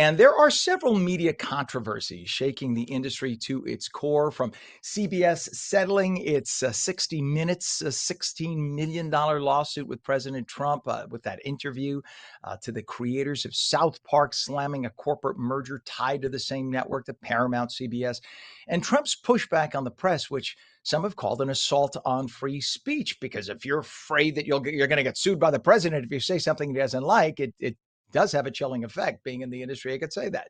And there are several media controversies shaking the industry to its core, from CBS settling its 60 Minutes, $16 million lawsuit with President Trump with that interview, to the creators of South Park slamming a corporate merger tied to the same network, the Paramount CBS, and Trump's pushback on the press, which some have called an assault on free speech. Because if you're afraid that you're going to get sued by the president if you say something he doesn't like, it does have a chilling effect. Being in the industry, I could say that.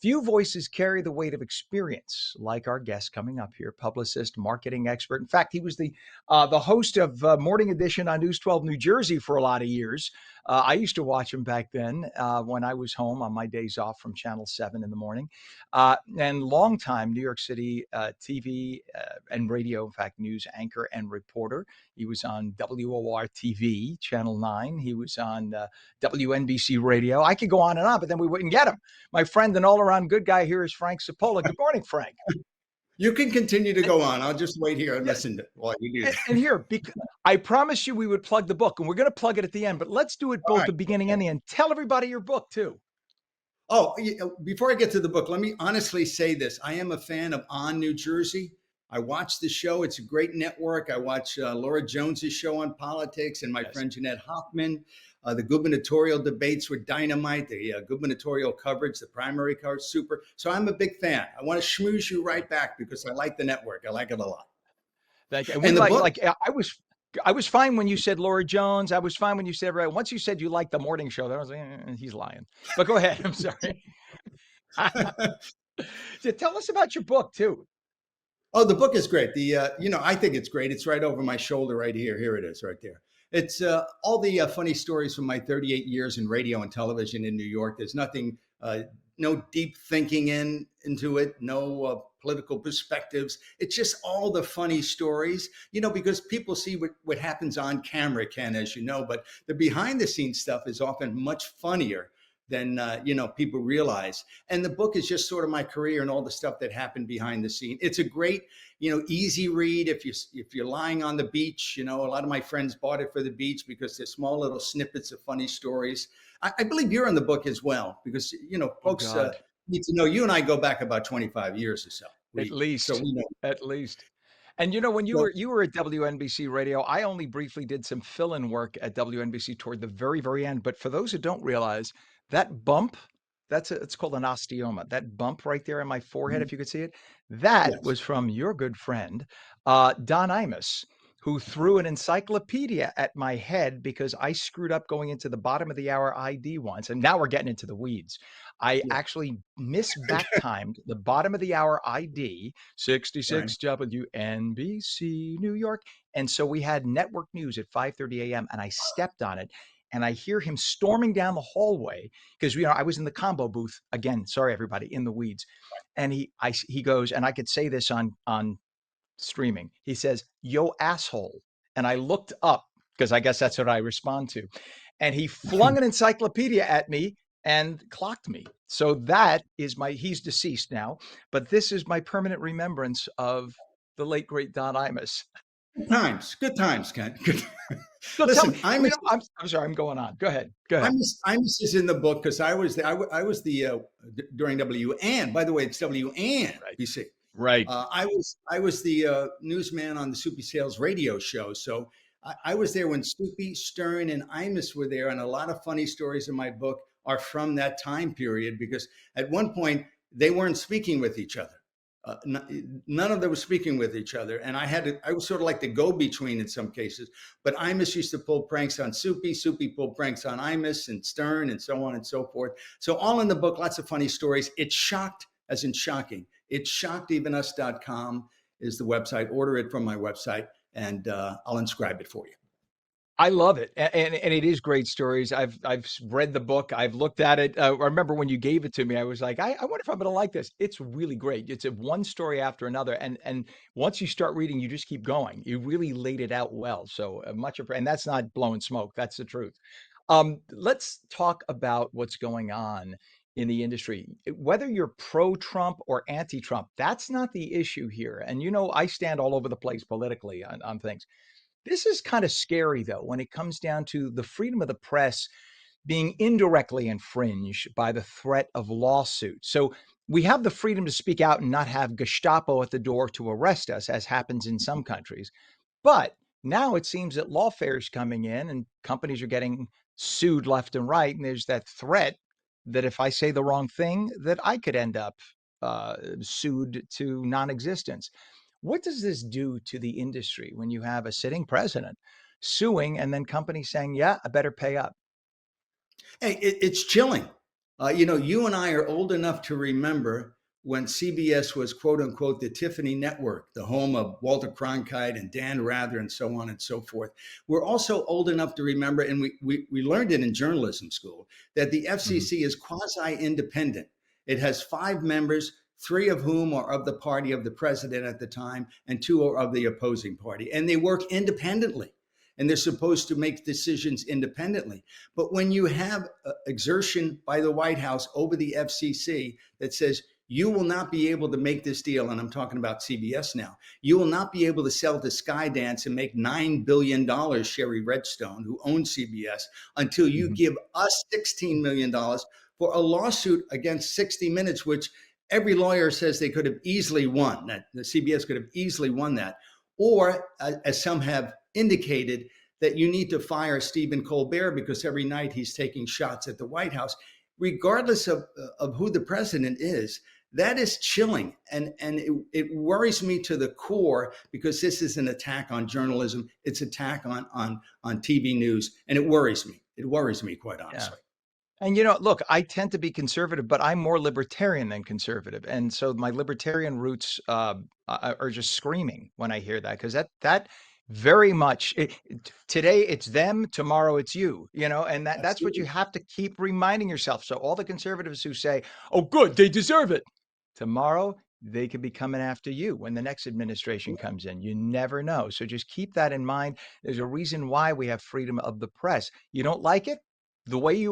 Few voices carry the weight of experience like our guest coming up here, publicist, marketing expert. In fact, he was the host of Morning Edition on News 12 New Jersey for a lot of years. I used to watch him back then when I was home on my days off from Channel 7 in the morning. And longtime New York City TV and radio, in fact, news anchor and reporter. He was on WOR TV, Channel 9. He was on WNBC Radio. I could go on and on, but then we wouldn't get him. My friend and all-around good guy here is Frank Cipolla. Good morning, Frank. You can continue to And, go on. I'll just wait here and yeah, listen to while you do and, that. and here, I promised you we would plug the book, and we're going to plug it at the end, but let's do it All both right. the beginning and the end. Tell everybody your book, too. Oh, before I get to the book, let me honestly say this. I am a fan of On New Jersey. I watch the show. It's a great network. I watch Laura Jones's show on politics and my Yes. friend Jeanette Hoffman. The gubernatorial debates were dynamite. The gubernatorial coverage, the primary coverage, super. So I'm a big fan. I want to schmooze you right back because I like the network. I like it a lot. Thank you. And we And the book, I was fine when you said Laura Jones. I was fine when you said, right. Once you said you liked the morning show, then I was like, he's lying. But go ahead. I'm sorry. So tell us about your book, too. oh, the book is great. I think it's great. It's right over my shoulder right here. Here it is right there. It's all the funny stories from my 38 years in radio and television in New York. There's nothing, no deep thinking into it, no political perspectives. It's just all the funny stories, because people see what happens on camera, Ken, as you know, but the behind the scenes stuff is often much funnier than people realize. And the book is just sort of my career and all the stuff that happened behind the scene. It's a great, easy read if you're lying on the beach. A lot of my friends bought it for the beach because they're small little snippets of funny stories. I believe you're in the book as well because folks God. need to know. You and I go back about 25 years or so. At So least, we know. at least. And when So you were at WNBC Radio, I only briefly did some fill-in work at WNBC toward the very, very end. But for those who don't realize, that bump, it's called an osteoma. That bump right there in my forehead, if you could see it, that yes, was from your good friend, Don Imus, who threw an encyclopedia at my head because I screwed up going into the bottom of the hour ID once. And now we're getting into the weeds. I yeah, actually misback timed the bottom of the hour ID, right. 66 WNBC New York. And so we had network news at 5:30 a.m. and I stepped on it. And I hear him storming down the hallway because I was in the combo booth again. Sorry, everybody, in the weeds. And he goes, and I could say this on streaming. He says, "Yo, asshole." And I looked up because I guess that's what I respond to. And he flung an encyclopedia at me and clocked me. So he's deceased now, but this is my permanent remembrance of the late, great Don Imus. Good times, Ken. Good. So tell me, Listen, I'm I'm sorry, I'm going on. Go ahead. Go ahead. I'm is in the book because I was the during WN. By the way, it's WN Right. BC. Right. I was the newsman on the Soupy Sales radio show. So I was there when Soupy, Stern, and Imus were there, and a lot of funny stories in my book are from that time period because at one point they weren't speaking with each other. None of them were speaking with each other, and I was sort of like the go-between in some cases. But Imus used to pull pranks on Soupy, Soupy pulled pranks on Imus and Stern, and so on and so forth. So all in the book, lots of funny stories. It shocked, as in shocking. It's shockevenus.com is the website. Order it from my website, and I'll inscribe it for you. I love it, and it is great stories. I've read the book. I've looked at it. I remember when you gave it to me, I was like, I wonder if I'm going to like this. It's really great. It's a one story after another, and once you start reading, you just keep going. You really laid it out well. So and that's not blowing smoke. That's the truth. Let's talk about what's going on in the industry. Whether you're pro-Trump or anti-Trump, that's not the issue here. And I stand all over the place politically on things. This is kind of scary, though, when it comes down to the freedom of the press. being indirectly infringed by the threat of lawsuit. So we have the freedom to speak out and not have Gestapo at the door to arrest us, as happens in some countries. But now it seems that lawfare is coming in and companies are getting sued left and right. And there's that threat that if I say the wrong thing, that I could end up sued to non-existence. What does this do to the industry when you have a sitting president suing and then companies saying, yeah, I better pay up? Hey, it's chilling. You and I are old enough to remember when CBS was quote unquote the Tiffany Network, the home of Walter Cronkite and Dan Rather and so on and so forth. We're also old enough to remember, and we learned it in journalism school, that the Mhm. FCC is quasi independent. It has 5 members, 3 of whom are of the party of the president at the time, and 2 are of the opposing party. And they work independently. And they're supposed to make decisions independently. But when you have exertion by the White House over the FCC that says you will not be able to make this deal, and I'm talking about CBS now, you will not be able to sell to Skydance and make $9 billion, Sherry Redstone, who owns CBS, until you Mhm. give us $16 million for a lawsuit against 60 Minutes, which every lawyer says they could have easily won. That the CBS could have easily won that. Or, as some have indicated, that you need to fire Stephen Colbert because every night he's taking shots at the White House, regardless of who the president is. That is chilling, and it worries me to the core because this is an attack on journalism. It's an attack on TV news, and it worries me. It worries me, quite Yeah. honestly. And look, I tend to be conservative, but I'm more libertarian than conservative, and so my libertarian roots are just screaming when I hear that because that very much today it's them, tomorrow it's you, and that's what you Absolutely. have to keep reminding yourself. So all the conservatives who say, "Oh, good, they deserve it," tomorrow they could be coming after you when the next administration comes in. You never know, so just keep that in mind. There's a reason why we have freedom of the press. You don't like it? The way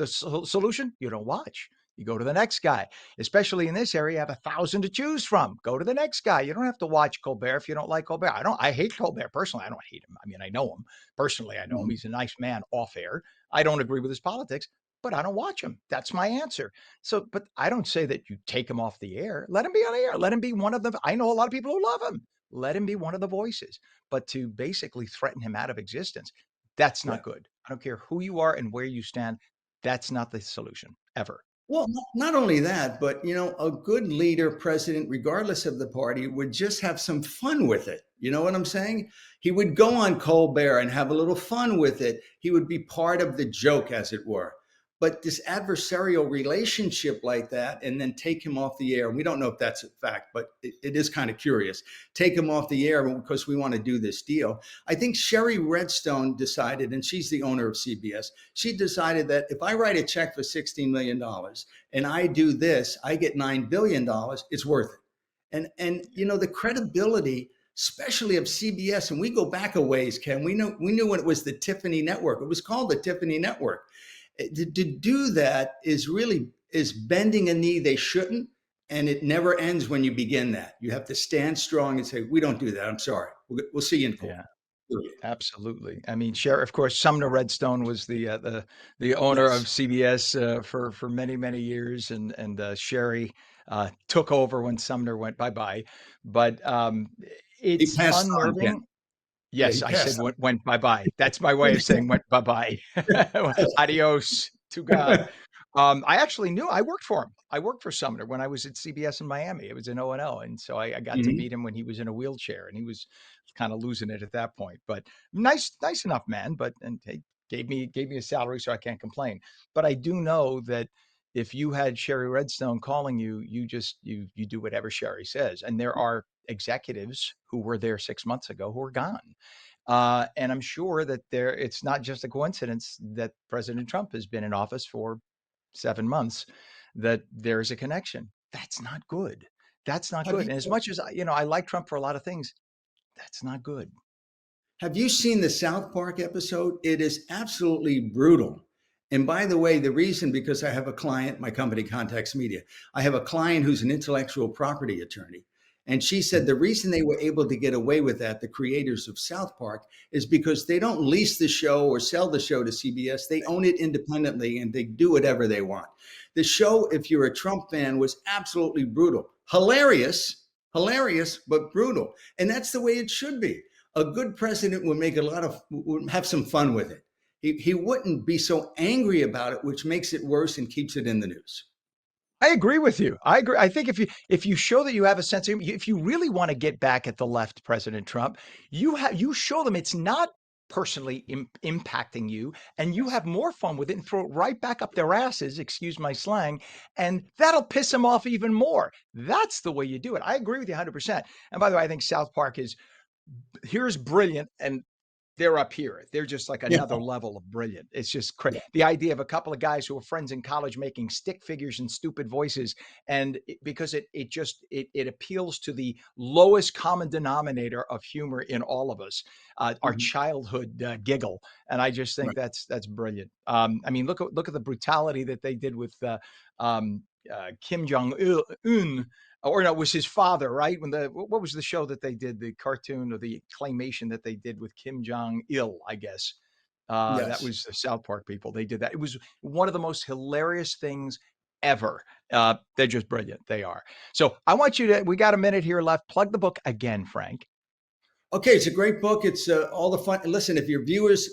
solution, you don't watch. You go to the next guy. Especially in this area, you have 1,000 to choose from. Go to the next guy. You don't have to watch Colbert if you don't like Colbert. I hate Colbert personally. I don't hate him. I mean, I know him personally. I know him. Mhm. He's a nice man off air. I don't agree with his politics, but I don't watch him. That's my answer. So, but I don't say that you take him off the air. Let him be on the air. Let him be one of the. I know a lot of people who love him. Let him be one of the voices. But to basically threaten him out of existence, that's not Right. good. I don't care who you are and where you stand. That's not the solution ever. Well, not only that, but a good leader, president, regardless of the party, would just have some fun with it. You know what I'm saying? He would go on Colbert and have a little fun with it. He would be part of the joke, as it were. But this adversarial relationship like that, and then take him off the air. And we don't know if that's a fact, but it is kind of curious. Take him off the air because we want to do this deal. I think Sherry Redstone decided, and she's the owner of CBS, she decided that if I write a check for $16 million and I do this, I get $9 billion. It's worth it. And the credibility, especially of CBS, and we go back a ways, Ken. We knew when it was the Tiffany Network. It was called the Tiffany Network. To do that is bending a knee they shouldn't, and it never ends when you begin that. You have to stand strong and say, "We don't do that. I'm sorry. We'll see you in court." Yeah, Period. absolutely. I mean, Sheriff, of course, Sumner Redstone was the owner of Yes, CBS for many many years, and Sherry took over when Sumner went bye bye. But he it's passed on, Ken. unnerving. Yeah, Yes, he I said passed went bye-bye. That's my way on. of saying went bye-bye. Adios to God. I actually knew I worked for him. I worked for Sumner when I was at CBS in Miami. It was in O&O, and so I got to Mhm. meet him when he was in a wheelchair, and he was kind of losing it at that point. But nice enough man. But and he gave me a salary, so I can't complain. But I do know that if you had Sherry Redstone calling you, you just you do whatever Sherry says. And there are executives who were there 6 months ago who are gone. And I'm sure that it's not just a coincidence that President Trump has been in office for 7 months, that there's a connection. That's not good. That's not Have good. you And as much as I like Trump for a lot of things, that's not good. Have you seen the South Park episode? It is absolutely brutal. And by the way, the reason, because I have a client, my company Context Media, I have a client who's an intellectual property attorney. And she said the reason they were able to get away with that, the creators of South Park, is because they don't lease the show or sell the show to CBS. They own it independently and they do whatever they want. The show, if you're a Trump fan, was absolutely brutal. Hilarious, hilarious, but brutal. And that's the way it should be. A good president would make a lot of, would have some fun with it. He wouldn't be so angry about it, which makes it worse and keeps it in the news. I agree with you. I agree. I think if you show that you have a sense of humor, if you really want to get back at the left, President Trump, you show them it's not personally impacting you, and you Yes. have more fun with it and throw it right back up their asses, excuse my slang, and that'll piss them off even more. That's the way you do it. I agree with you 100%. And by the way, I think South Park is here's brilliant, and they're up here. They're just like Yeah. another level of brilliant. It's just Yeah. the idea of a couple of guys who were friends in college making stick figures and stupid voices, and because it appeals to the lowest common denominator of humor in all of us, our Mhm. childhood giggle, and I just think Right. that's brilliant. I mean, look at the brutality that they did with Kim Jong Un, or no, it was his father, right? When the what was the show that they did, the cartoon or the claymation that they did with Kim Jong Il, I guess. That Yes. was the South Park people. They did that. It was one of the most hilarious things ever. They're just brilliant. They are. So I want you to. We got a minute here left. Plug the book again, Frank. Okay, it's a great book. It's all the fun. Listen, if your viewers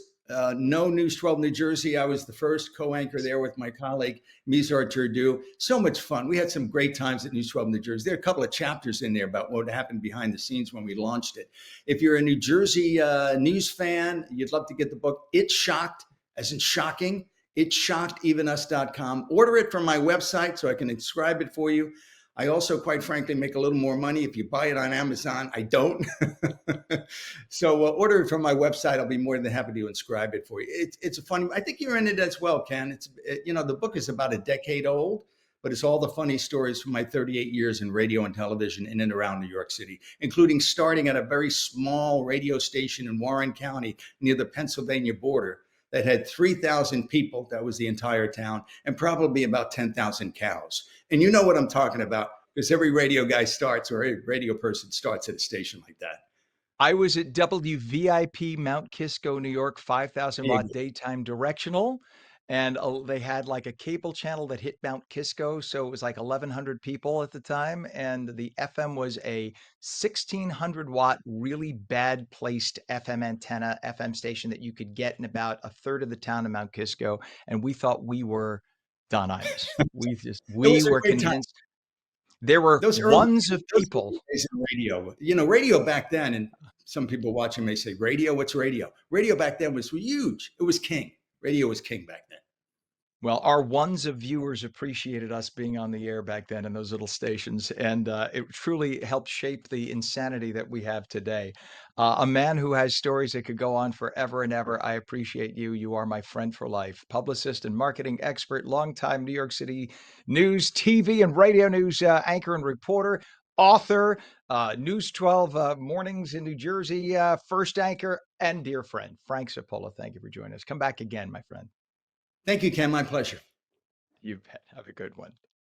know News 12 New Jersey, I was the first co-anchor there with my colleague Mizar Turdu. So much fun. We had some great times at News 12 New Jersey. There are a couple of chapters in there about what happened behind the scenes when we launched it. If you're a New Jersey news fan, you'd love to get the book. It's shocked, as in shocking. It's shockedenus.com. Order it from my website so I can inscribe it for you. I also, quite frankly, make a little more money if you buy it on Amazon. I don't. So order it from my website. I'll be more than happy to inscribe it for you. It's a funny. I think you're in it as well, Ken. The book is about a decade old, but it's all the funny stories from my 38 years in radio and television in and around New York City, including starting at a very small radio station in Warren County near the Pennsylvania border that had 3,000 people. That was the entire town, and probably about 10,000 cows. And you know what I'm talking about because every radio guy starts or every radio person starts at a station like that. I was at WVIP Mount Kisco, New York, 5,000 There you watt go. daytime directional. And they had like a cable channel that hit Mount Kisco. So it was like 1,100 people at the time. And the FM was a 1,600 watt, really bad placed FM antenna, FM station that you could get in about a third of the town of Mount Kisco. And we thought we were Don Imus. It We was a were great time. convinced there were Those early, ones of those people. early days in radio. Radio back then, and some people watching may say, "Radio? What's radio?" Radio back then was huge. It was king. Radio was king back then. Well, our ones of viewers appreciated us being on the air back then in those little stations, and it truly helped shape the insanity that we have today. A man who has stories that could go on forever and ever. I appreciate you. You are my friend for life. Publicist and marketing expert, longtime New York City news, TV, and radio news anchor and reporter, author, News 12 mornings in New Jersey, first anchor, and dear friend, Frank Cipolla. Thank you for joining us. Come back again, my friend. Thank you, Ken. My pleasure. You bet. Have a good one.